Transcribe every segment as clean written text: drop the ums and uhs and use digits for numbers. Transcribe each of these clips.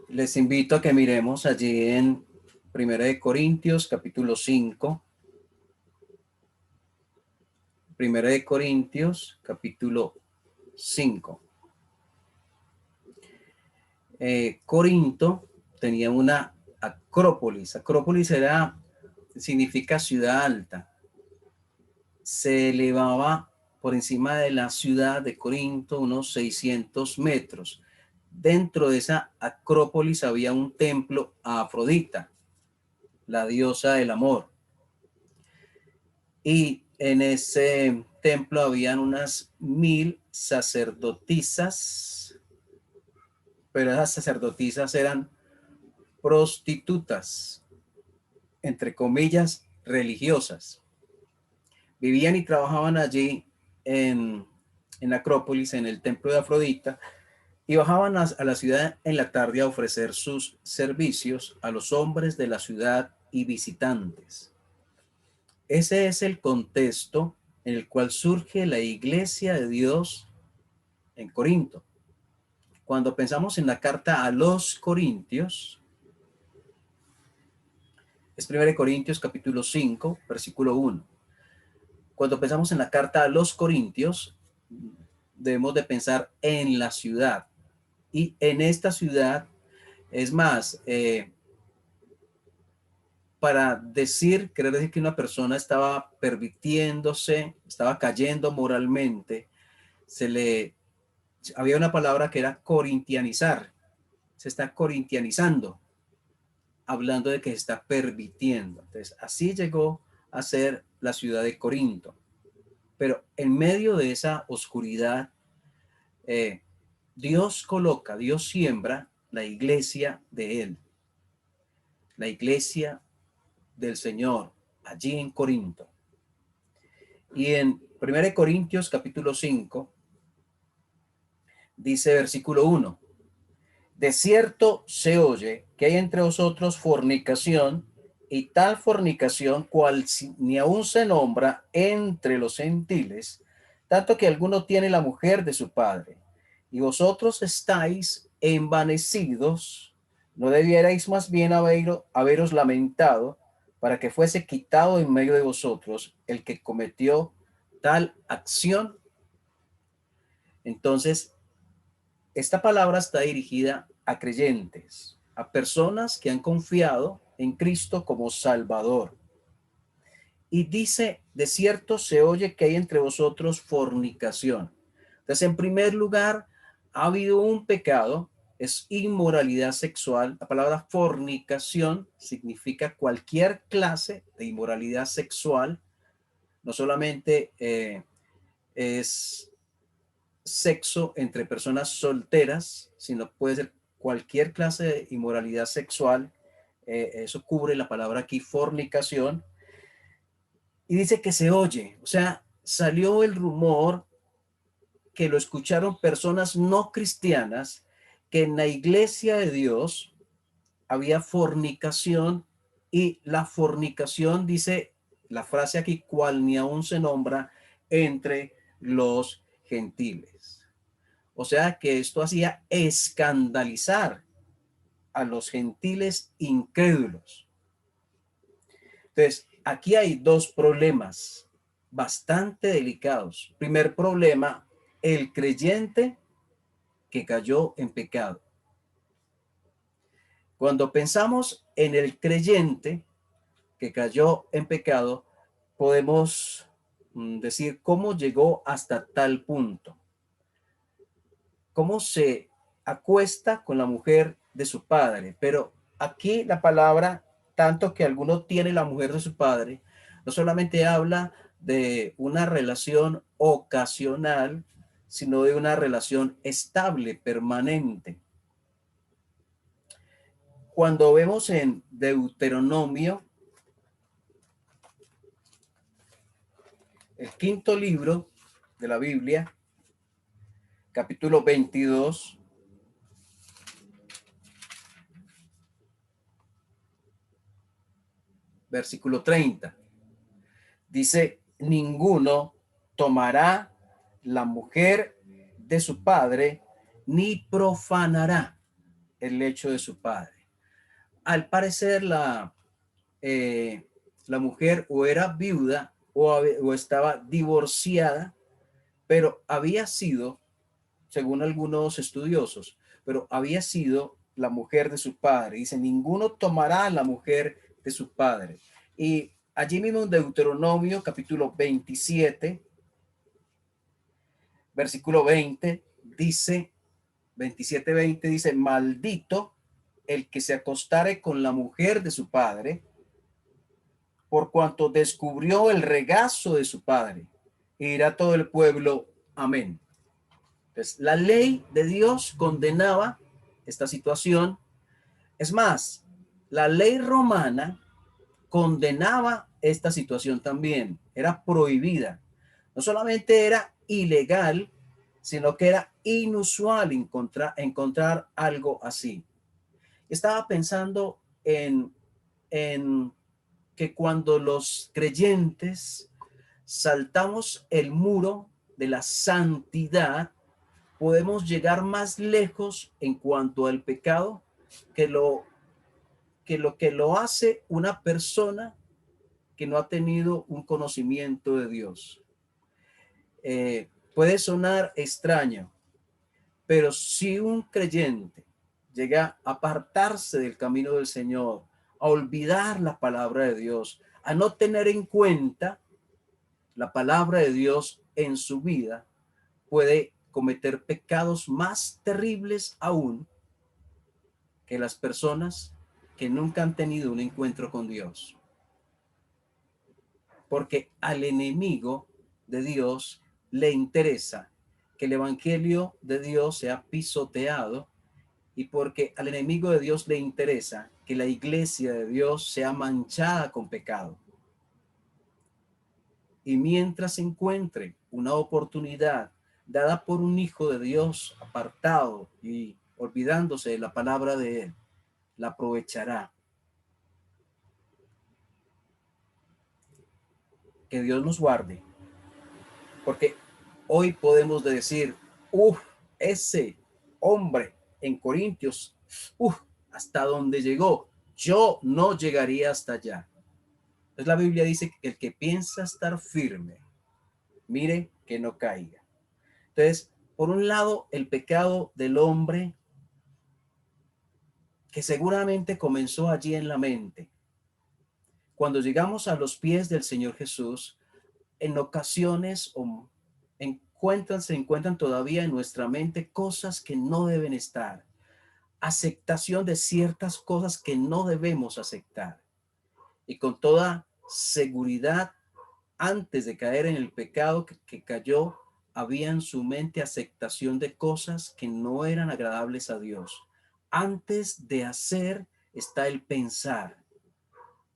Les invito a que miremos allí en Primera de Corintios, capítulo 5. Primera de Corintios, capítulo 5. Corinto tenía una acrópolis. Acrópolis significa ciudad alta. Se elevaba por encima de la ciudad de Corinto unos 600 metros. Dentro de esa acrópolis había un templo a Afrodita, la diosa del amor. Y en ese templo habían unas 1000 sacerdotisas, pero esas sacerdotisas eran prostitutas, entre comillas, religiosas. Vivían y trabajaban allí en Acrópolis, en el templo de Afrodita, y bajaban a la ciudad en la tarde a ofrecer sus servicios a los hombres de la ciudad y visitantes. Ese es el contexto en el cual surge la iglesia de Dios en Corinto. Cuando pensamos en la carta a los Corintios, es 1 Corintios capítulo 5, versículo 1. Cuando pensamos en la carta a los Corintios, debemos de pensar en la ciudad. Y en esta ciudad, es más, para querer decir que una persona estaba pervirtiéndose, estaba cayendo moralmente, había una palabra que era corintianizar. Se está corintianizando, hablando de que se está pervirtiendo. Entonces, así llegó a ser la ciudad de Corinto. Pero en medio de esa oscuridad, Dios siembra la iglesia de Él, la iglesia del Señor, allí en Corinto. Y en 1 Corintios capítulo 5, dice versículo 1, de cierto se oye que hay entre vosotros fornicación, y tal fornicación cual ni aun se nombra entre los gentiles, tanto que alguno tiene la mujer de su padre. Y vosotros estáis envanecidos, ¿no debierais más bien haberos lamentado para que fuese quitado en medio de vosotros el que cometió tal acción? Entonces, esta palabra está dirigida a creyentes, a personas que han confiado en Cristo como Salvador. Y dice, de cierto se oye que hay entre vosotros fornicación. Entonces, en primer lugar, ha habido un pecado, es inmoralidad sexual. La palabra fornicación significa cualquier clase de inmoralidad sexual. No solamente es sexo entre personas solteras, sino puede ser cualquier clase de inmoralidad sexual. Eso cubre la palabra aquí, fornicación. Y dice que se oye, o sea, salió el rumor que lo escucharon personas no cristianas, que en la iglesia de Dios había fornicación, y la fornicación, dice la frase aquí, cual ni aún se nombra entre los gentiles. O sea que esto hacía escandalizar a los gentiles incrédulos. Entonces, aquí hay dos problemas bastante delicados. Primer problema, el creyente que cayó en pecado. Cuando pensamos en el creyente que cayó en pecado, podemos decir cómo llegó hasta tal punto. Cómo se acuesta con la mujer de su padre. Pero aquí la palabra, tanto que alguno tiene la mujer de su padre, no solamente habla de una relación ocasional, sino de una relación estable, permanente. Cuando vemos en Deuteronomio, el quinto libro de la Biblia, capítulo 22, versículo 30, dice, ninguno tomará la mujer de su padre, ni profanará. el lecho de su padre. Al parecer la mujer o era viuda o estaba divorciada, pero había sido, según algunos estudiosos, pero había sido la mujer de su padre. Dice, ninguno tomará a la mujer de su padre. Y allí mismo en Deuteronomio capítulo 27, versículo 20, dice, 27:20 dice, maldito el que se acostare con la mujer de su padre, por cuanto descubrió el regazo de su padre. Y dirá todo el pueblo, amén. Entonces, la ley de Dios condenaba esta situación. Es más, la ley romana condenaba esta situación también. Era prohibida. No solamente era ilegal, sino que era inusual encontrar algo así. Estaba pensando en que cuando los creyentes saltamos el muro de la santidad, podemos llegar más lejos en cuanto al pecado que lo hace una persona que no ha tenido un conocimiento de Dios. Puede sonar extraño, pero si un creyente llega a apartarse del camino del Señor, a olvidar la palabra de Dios, a no tener en cuenta la palabra de Dios en su vida, puede cometer pecados más terribles aún que las personas que nunca han tenido un encuentro con Dios. Porque al enemigo de Dios le interesa que el evangelio de Dios sea pisoteado, y porque al enemigo de Dios le interesa que la iglesia de Dios sea manchada con pecado. Y mientras encuentre una oportunidad dada por un hijo de Dios apartado y olvidándose de la palabra de él, la aprovechará. Que Dios nos guarde, porque hoy podemos decir, ese hombre en Corintios, hasta donde llegó, yo no llegaría hasta allá. Entonces la Biblia dice que el que piensa estar firme, mire que no caiga. Entonces, por un lado, el pecado del hombre, que seguramente comenzó allí en la mente. Cuando llegamos a los pies del Señor Jesús, en ocasiones se encuentran todavía en nuestra mente cosas que no deben estar. Aceptación de ciertas cosas que no debemos aceptar. Y con toda seguridad, antes de caer en el pecado que cayó, había en su mente aceptación de cosas que no eran agradables a Dios. Antes de hacer está el pensar.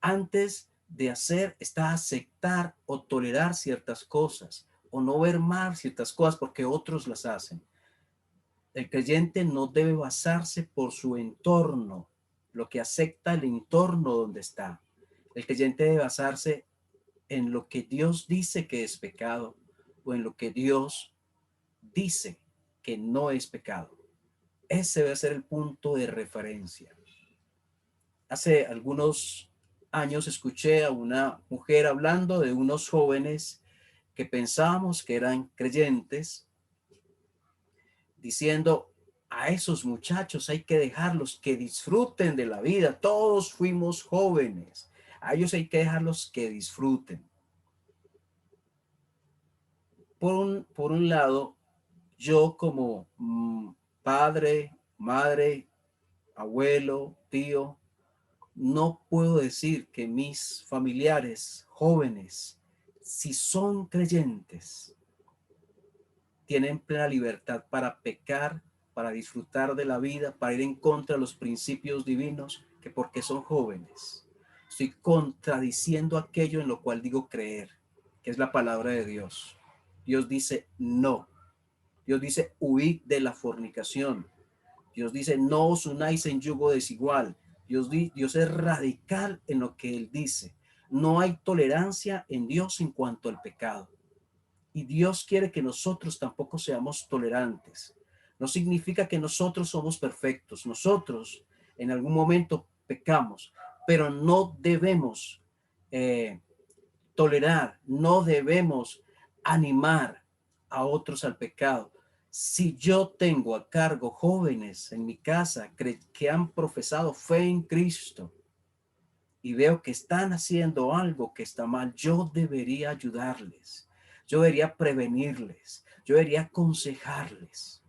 Antes de hacer está aceptar o tolerar ciertas cosas o no ver mal ciertas cosas porque otros las hacen. El creyente no debe basarse por su entorno, lo que acepta el entorno donde está. El creyente debe basarse en lo que Dios dice que es pecado o en lo que Dios dice que no es pecado. Ese debe ser el punto de referencia. Hace algunos años escuché a una mujer hablando de unos jóvenes que pensábamos que eran creyentes, diciendo, a esos muchachos hay que dejarlos que disfruten de la vida. Todos fuimos jóvenes. A ellos hay que dejarlos que disfruten. Por un lado, yo como padre, madre, abuelo, tío, no puedo decir que mis familiares jóvenes, si son creyentes, tienen plena libertad para pecar, para disfrutar de la vida, para ir en contra de los principios divinos, que porque son jóvenes. Estoy contradiciendo aquello en lo cual digo creer, que es la palabra de Dios. Dios dice no. Dios dice huid de la fornicación. Dios dice no os unáis en yugo desigual. Dios es radical en lo que Él dice. No hay tolerancia en Dios en cuanto al pecado. Y Dios quiere que nosotros tampoco seamos tolerantes. No significa que nosotros somos perfectos. Nosotros en algún momento pecamos, pero no debemos eh, tolerar, no debemos animar a otros al pecado. Si yo tengo a cargo jóvenes en mi casa que han profesado fe en Cristo y veo que están haciendo algo que está mal, yo debería ayudarles, yo debería prevenirles, yo debería aconsejarles,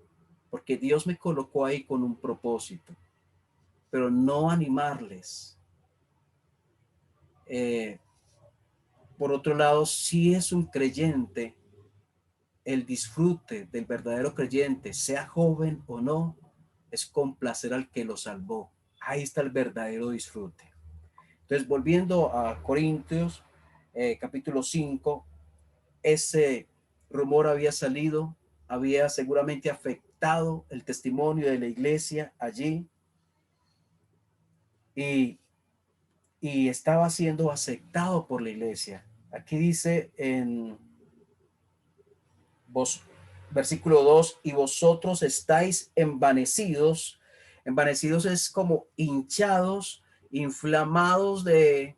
porque Dios me colocó ahí con un propósito, pero no animarles. Eh, por otro lado, si es un creyente, el disfrute del verdadero creyente, sea joven o no, es complacer al que lo salvó. Ahí está el verdadero disfrute. Entonces, volviendo a Corintios, capítulo 5, ese rumor había salido, había seguramente afectado el testimonio de la iglesia allí y, y estaba siendo aceptado por la iglesia. Aquí dice en vos, versículo 2, y vosotros estáis envanecidos. Envanecidos es como hinchados, inflamados de,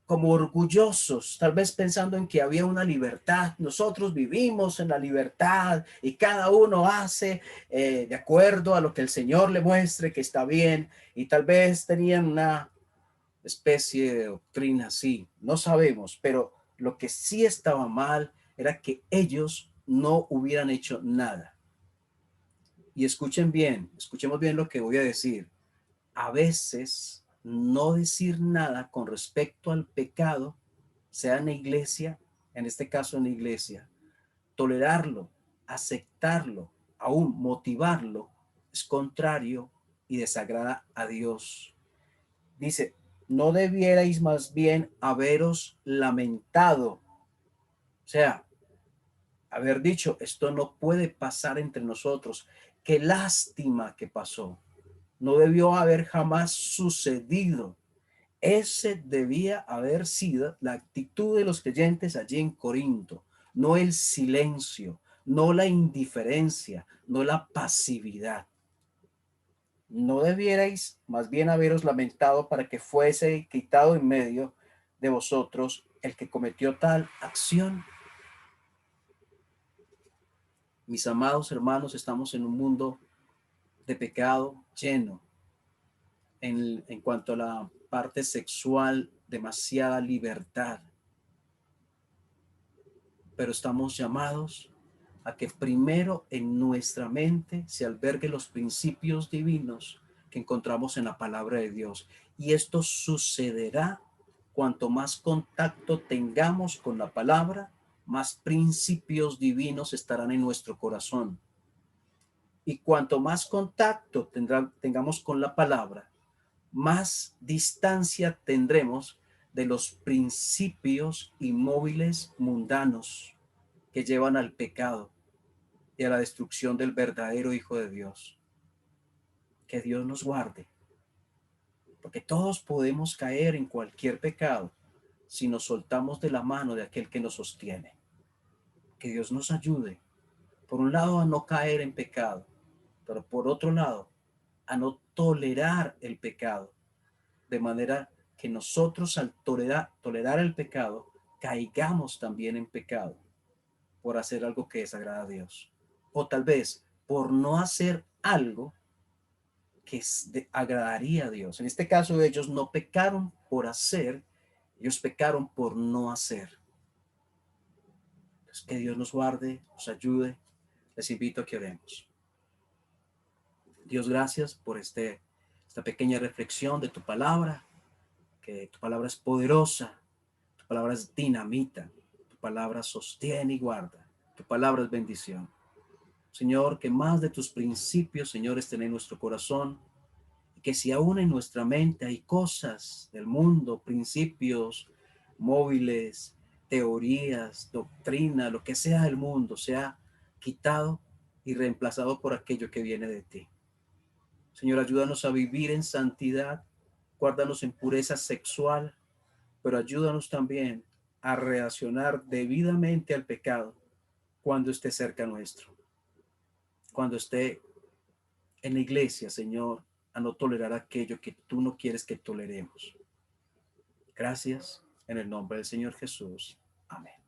como orgullosos, tal vez pensando en que había una libertad. Nosotros vivimos en la libertad y cada uno hace de acuerdo a lo que el Señor le muestre que está bien, y tal vez tenían una especie de doctrina así, no sabemos, pero lo que sí estaba mal era que ellos no hubieran hecho nada. Y escuchen bien, escuchemos bien lo que voy a decir. A veces no decir nada con respecto al pecado, sea en la iglesia, en este caso en la iglesia, tolerarlo, aceptarlo, aún motivarlo, es contrario y desagrada a Dios. Dice, no debierais más bien haberos lamentado. O sea, haber dicho, esto no puede pasar entre nosotros. Qué lástima que pasó. No debió haber jamás sucedido. Ese debía haber sido la actitud de los creyentes allí en Corinto, no el silencio, no la indiferencia, no la pasividad. No debierais más bien haberos lamentado para que fuese quitado en medio de vosotros el que cometió tal acción. Mis amados hermanos, estamos en un mundo de pecado lleno en cuanto a la parte sexual, demasiada libertad, pero estamos llamados a que primero en nuestra mente se alberguen los principios divinos que encontramos en la palabra de Dios. Y esto sucederá cuanto más contacto tengamos con la palabra, más principios divinos estarán en nuestro corazón. Y cuanto más contacto tengamos con la palabra, más distancia tendremos de los principios inmóviles mundanos que llevan al pecado y a la destrucción del verdadero Hijo de Dios. Que Dios nos guarde, porque todos podemos caer en cualquier pecado si nos soltamos de la mano de aquel que nos sostiene. Que Dios nos ayude, por un lado, a no caer en pecado, pero por otro lado, a no tolerar el pecado, de manera que nosotros al tolerar el pecado, caigamos también en pecado por hacer algo que desagrada a Dios. O tal vez por no hacer algo que agradaría a Dios. En este caso, ellos no pecaron por hacer, ellos pecaron por no hacer. Entonces, que Dios nos guarde, nos ayude. Les invito a que oremos. Dios, gracias por esta pequeña reflexión de tu palabra, que tu palabra es poderosa, tu palabra es dinamita, tu palabra sostiene y guarda, tu palabra es bendición. Señor, que más de tus principios, Señor, estén en nuestro corazón, y que si aún en nuestra mente hay cosas del mundo, principios móviles, teorías, doctrina, lo que sea del mundo, sea quitado y reemplazado por aquello que viene de ti. Señor, ayúdanos a vivir en santidad, guárdanos en pureza sexual, pero ayúdanos también a reaccionar debidamente al pecado cuando esté cerca nuestro. cuando esté en la iglesia, Señor, a no tolerar aquello que tú no quieres que toleremos. Gracias en el nombre del Señor Jesús. Amén.